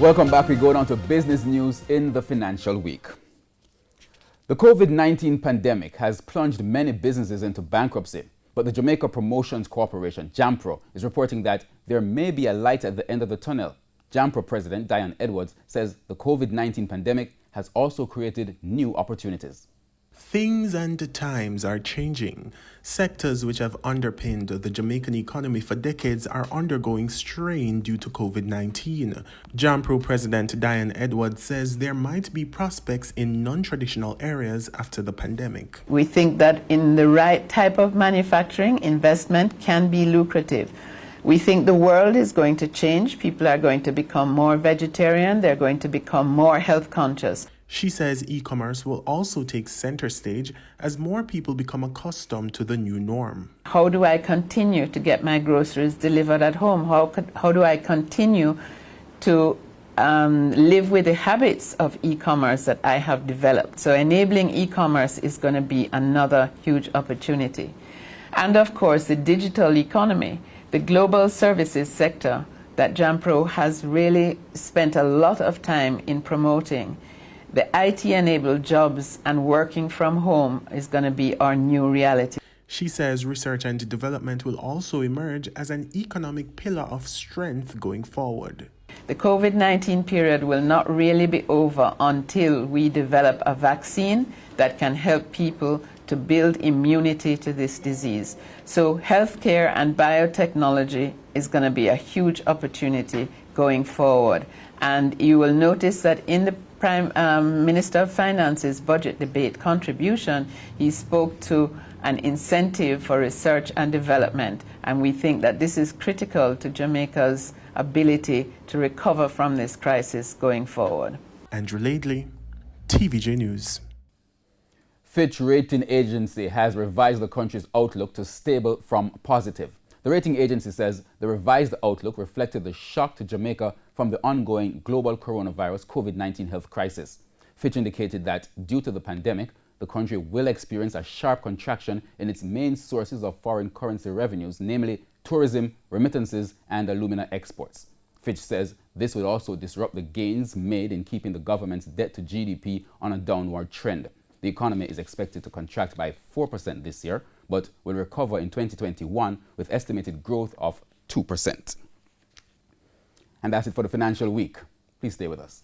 Welcome back. We go down to business news in the financial week. The COVID-19 pandemic has plunged many businesses into bankruptcy, but the Jamaica Promotions Corporation, JAMPRO, is reporting that there may be a light at the end of the tunnel. JAMPRO President Diane Edwards says the COVID-19 pandemic has also created new opportunities. Things and times are changing. Sectors which have underpinned the Jamaican economy for decades are undergoing strain due to COVID-19. JAMPRO President Diane Edwards says there might be prospects in non-traditional areas after the pandemic. We think that in the right type of manufacturing, investment can be lucrative. We think the world is going to change. People are going to become more vegetarian. They're going to become more health conscious. She says e-commerce will also take center stage as more people become accustomed to the new norm. How do I continue to get my groceries delivered at home? How do I continue to live with the habits of e-commerce that I have developed? So enabling e-commerce is going to be another huge opportunity. And of course, the digital economy, the global services sector that JAMPRO has really spent a lot of time in promoting. The IT-enabled jobs and working from home is going to be our new reality. She says research and development will also emerge as an economic pillar of strength going forward. The COVID-19 period will not really be over until we develop a vaccine that can help people to build immunity to this disease. So healthcare and biotechnology is going to be a huge opportunity going forward. And you will notice that in the Prime Minister of Finance's budget debate contribution, he spoke to an incentive for research and development. And we think that this is critical to Jamaica's ability to recover from this crisis going forward. Andrew Laidley, TVJ News. Fitch Rating Agency has revised the country's outlook to stable from positive. The rating agency says the revised outlook reflected the shock to Jamaica from the ongoing global coronavirus COVID-19 health crisis. Fitch indicated that due to the pandemic, the country will experience a sharp contraction in its main sources of foreign currency revenues, namely tourism, remittances, and alumina exports. Fitch says this will also disrupt the gains made in keeping the government's debt to GDP on a downward trend. The economy is expected to contract by 4% this year, but will recover in 2021 with estimated growth of 2%. And that's it for the financial week. Please stay with us.